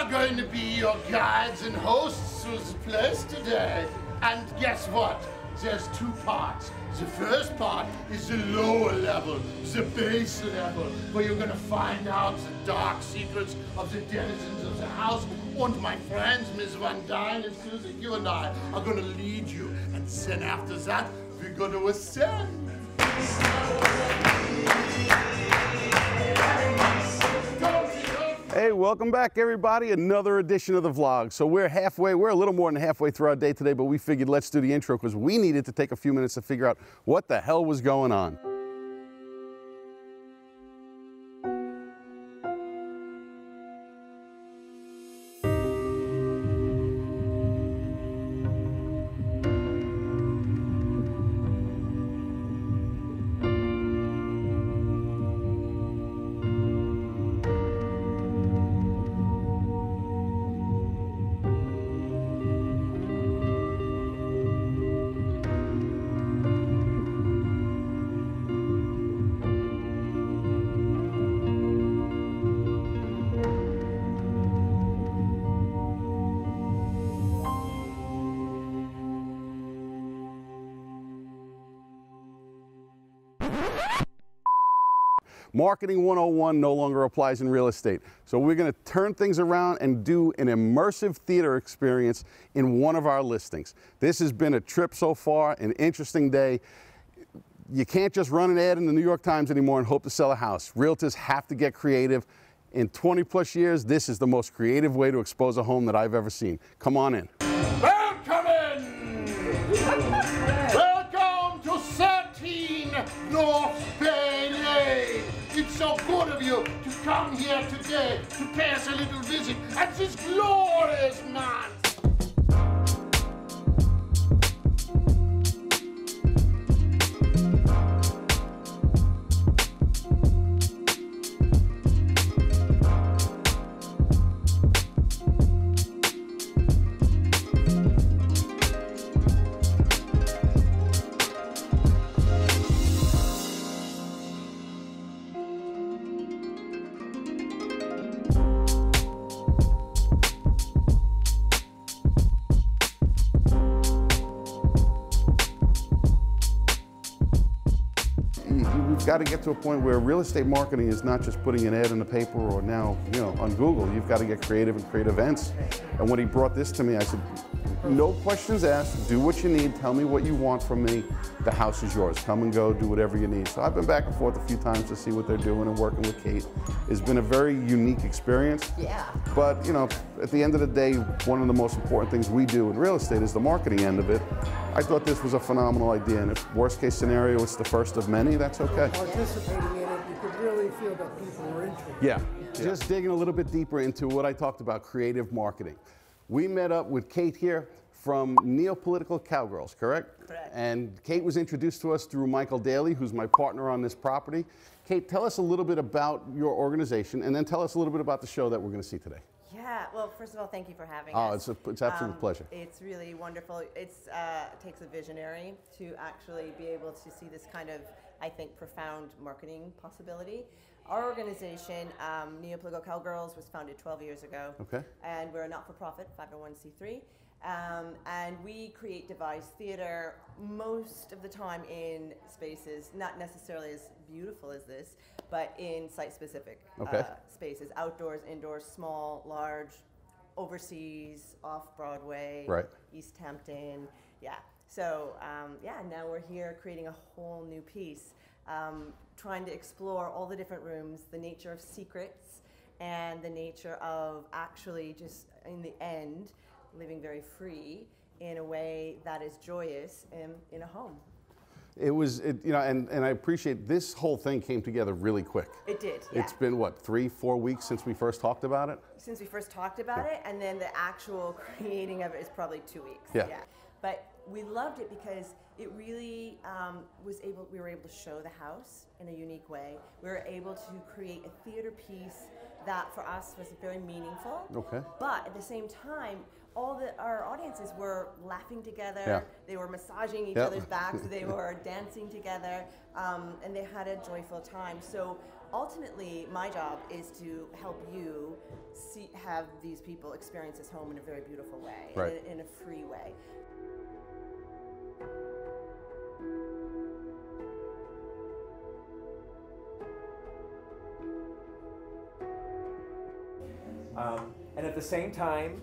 are going to be your guides and hosts through the place today. And guess what? There's two parts. The first part is the lower level, the base level, where you're going to find out the dark secrets of the denizens of the house. And my friends, Miss Van Dyne and Susie, you and I are going to lead you. And then after that, we're going to ascend. Hey, welcome back, everybody. Another edition of the vlog. So we're a little more than halfway through our day today, but we figured let's do the intro because we needed to take a few minutes to figure out what the hell was going on. Marketing 101 no longer applies in real estate. So we're going to turn things around and do an immersive theater experience in one of our listings. This has been a trip so far, an interesting day. You can't just run an ad in the New York Times anymore and hope to sell a house. Realtors have to get creative. In 20 plus years, this is the most creative way to expose a home that I've ever seen. Come on in. Welcome in! Welcome to 13 North Bay Lane. It's so good of you to come here today to pay us a little visit at this glorious mansion. You've got to get to a point where real estate marketing is not just putting an ad in the paper or now, on Google. You've got to get creative and create events. And when he brought this to me, I said, no questions asked, do what you need, tell me what you want from me. The house is yours. Come and go, do whatever you need. So I've been back and forth a few times to see what they're doing and working with Kate. It's been a very unique experience. Yeah. But, at the end of the day, one of the most important things we do in real estate is the marketing end of it. I thought this was a phenomenal idea, and if worst case scenario, it's the first of many, that's okay. Participating in it, you could really feel that people were interested. Yeah. Just digging a little bit deeper into what I talked about, creative marketing. We met up with Kate here from Neo-Political Cowgirls, correct? Correct. And Kate was introduced to us through Michael Daly, who's my partner on this property. Kate, tell us a little bit about your organization, and then tell us a little bit about the show that we're going to see today. Yeah, well, first of all, thank you for having us. It's absolute pleasure. It's really wonderful. It takes a visionary to actually be able to see this kind of, I think, profound marketing possibility. Our organization, Neo-Political Cowgirls, was founded 12 years ago. Okay. And we're a not-for-profit, 501c3. And we create devised theater most of the time in spaces, not necessarily as beautiful as this, but in site-specific spaces, outdoors, indoors, small, large, overseas, off-Broadway, right. East Hampton, yeah. So, now we're here creating a whole new piece, trying to explore all the different rooms, the nature of secrets, and the nature of actually just, in the end, living very free in a way that is joyous in a home. It was, and I appreciate this whole thing came together really quick. It did, yeah. It's been, what, 3-4 weeks since we first talked about it? Since we first talked about it, and then the actual creating of it is probably 2 weeks. Yeah. But we loved it because it really we were able to show the house in a unique way. We were able to create a theater piece that for us was very meaningful. Okay. But at the same time, our audiences were laughing together. Yeah. They were massaging each other's backs. They were dancing together, and they had a joyful time. So ultimately, my job is to help you have these people experience this home in a very beautiful way, Right. in a free way. And at the same time,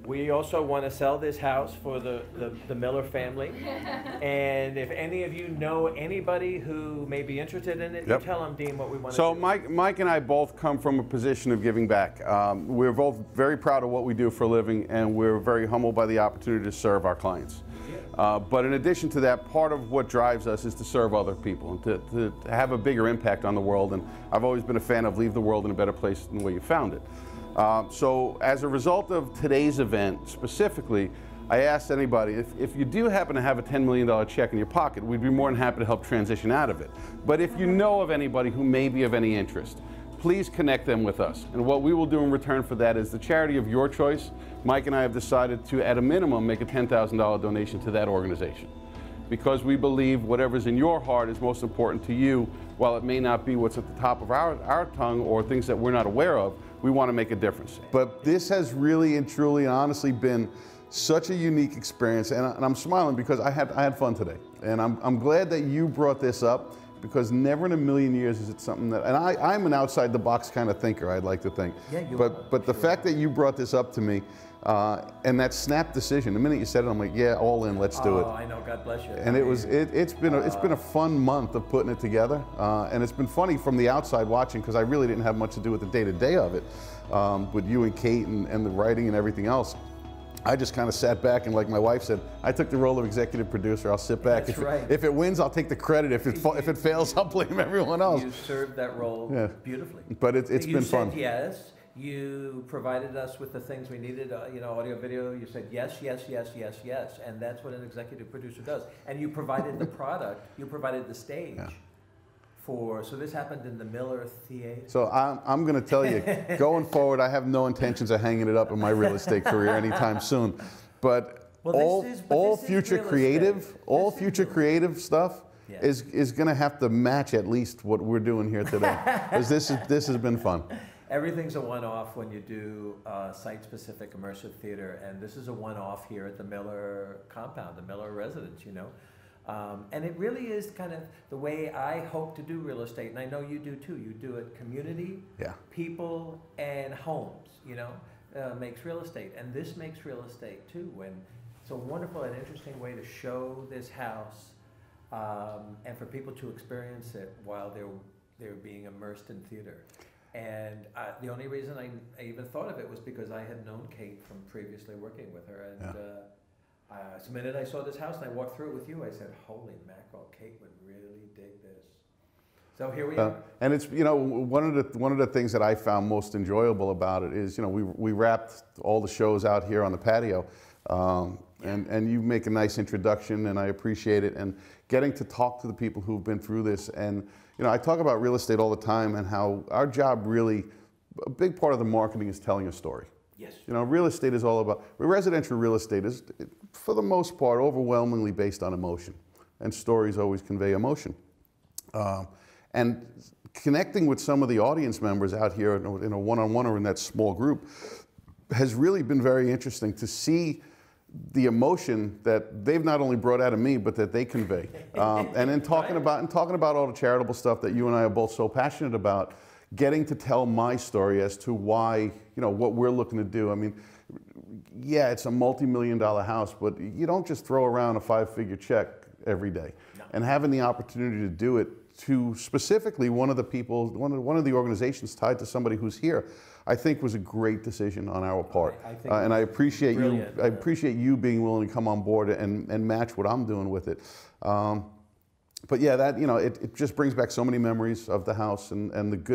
we also want to sell this house for the Miller family. And if any of you know anybody who may be interested in it, Yep. you tell them, Dean, what we want to So do. Mike and I both come from a position of giving back. We're both very proud of what we do for a living, and we're very humbled by the opportunity to serve our clients. But in addition to that, part of what drives us is to serve other people and to have a bigger impact on the world. And I've always been a fan of leave the world in a better place than where you found it. So as a result of today's event specifically, I asked anybody, if you do happen to have a $10 million check in your pocket, we'd be more than happy to help transition out of it. But if you know of anybody who may be of any interest, please connect them with us. And what we will do in return for that is the charity of your choice. Mike and I have decided to, at a minimum, make a $10,000 donation to that organization, because we believe whatever's in your heart is most important to you. While it may not be what's at the top of our tongue or things that we're not aware of, we want to make a difference. But this has really and truly and honestly been such a unique experience, and I'm smiling because I had fun today. And I'm glad that you brought this up, because never in a million years is it something that, and I'm an outside the box kind of thinker, I'd like to think. Yeah, you but the fact that you brought this up to me, and that snap decision, the minute you said it, I'm like, yeah, all in, let's do it. Oh, I know, God bless you. And it's been a fun month of putting it together, and it's been funny from the outside watching, because I really didn't have much to do with the day-to-day of it, with you and Kate and the writing and everything else. I just kind of sat back, and like my wife said, I took the role of executive producer. I'll sit back. That's right. If it wins, I'll take the credit. If it fails, I'll blame everyone else. You served that role beautifully. But it's been fun. You said yes. You provided us with the things we needed, audio, video. You said yes, yes, yes, yes, yes. And that's what an executive producer does. And you provided the product. You provided the stage. Yeah. So this happened in the Miller Theater. So I'm going to tell you, going forward, I have no intentions of hanging it up in my real estate career anytime soon. But all future creative stuff is going to have to match at least what we're doing here today. Because this has been fun. Everything's a one-off when you do site-specific immersive theater, and this is a one-off here at the Miller compound, the Miller residence, and it really is kind of the way I hope to do real estate, and I know you do too. You do it community, people, and homes, makes real estate. And this makes real estate too. When it's a wonderful and interesting way to show this house, and for people to experience it while they're being immersed in theater. And the only reason I even thought of it was because I had known Kate from previously working with her. And the minute I saw this house and I walked through it with you, I said, holy mackerel, Kate would really dig this. So here we are. And it's, one of the things that I found most enjoyable about it is, we wrapped all the shows out here on the patio. And you make a nice introduction, and I appreciate it. And getting to talk to the people who've been through this. And, I talk about real estate all the time, and how our job really, a big part of the marketing is telling a story. Yes. Real estate is all about, residential real estate is, for the most part, overwhelmingly based on emotion. And stories always convey emotion. And connecting with some of the audience members out here in a one-on-one or in that small group has really been very interesting to see the emotion that they've not only brought out of me, but that they convey. And in talking about all the charitable stuff that you and I are both so passionate about, getting to tell my story as to why, what we're looking to do. I mean, yeah, it's a multi-million-dollar house, but you don't just throw around a 5-figure check every day. No. And having the opportunity to do it to specifically one of the organizations tied to somebody who's here, I think was a great decision on our part. And I appreciate you. I appreciate you being willing to come on board and match what I'm doing with it. But yeah, that it just brings back so many memories of the house and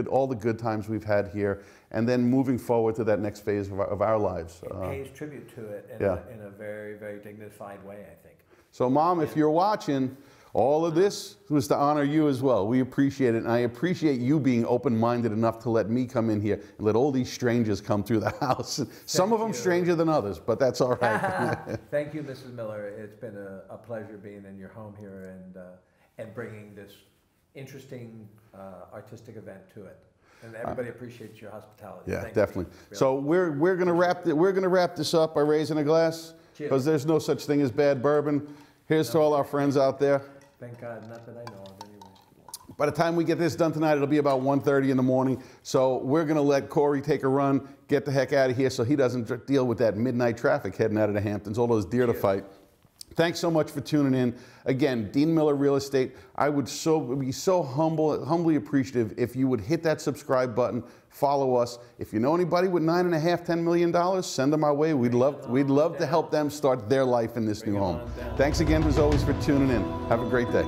all the good times we've had here, and then moving forward to that next phase of our lives. It pays tribute to it in a very, very dignified way, I think. So, Mom, if you're watching, all of this was to honor you as well. We appreciate it, and I appreciate you being open-minded enough to let me come in here and let all these strangers come through the house. Some of them stranger than others, but that's all right. Thank you, Mrs. Miller. It's been a pleasure being in your home here and bringing this interesting artistic event to it. And everybody appreciates your hospitality. Yeah, Thank definitely. You. Really. So we're gonna wrap this up by raising a glass, because there's no such thing as bad bourbon. Here's to all our friends out there. Thank God, not that I know of anyway. By the time we get this done tonight, it'll be about 1:30 in the morning. So we're gonna let Corey take a run, get the heck out of here so he doesn't deal with that midnight traffic heading out of the Hamptons, all those deer to fight. Thanks so much for tuning in. Again, Dean Miller Real Estate. I would be so humbly appreciative if you would hit that subscribe button, follow us. If you know anybody with $9.5, $10 million, send them our way. We'd love to help them start their life in this new home. Thanks again, as always, for tuning in. Have a great day.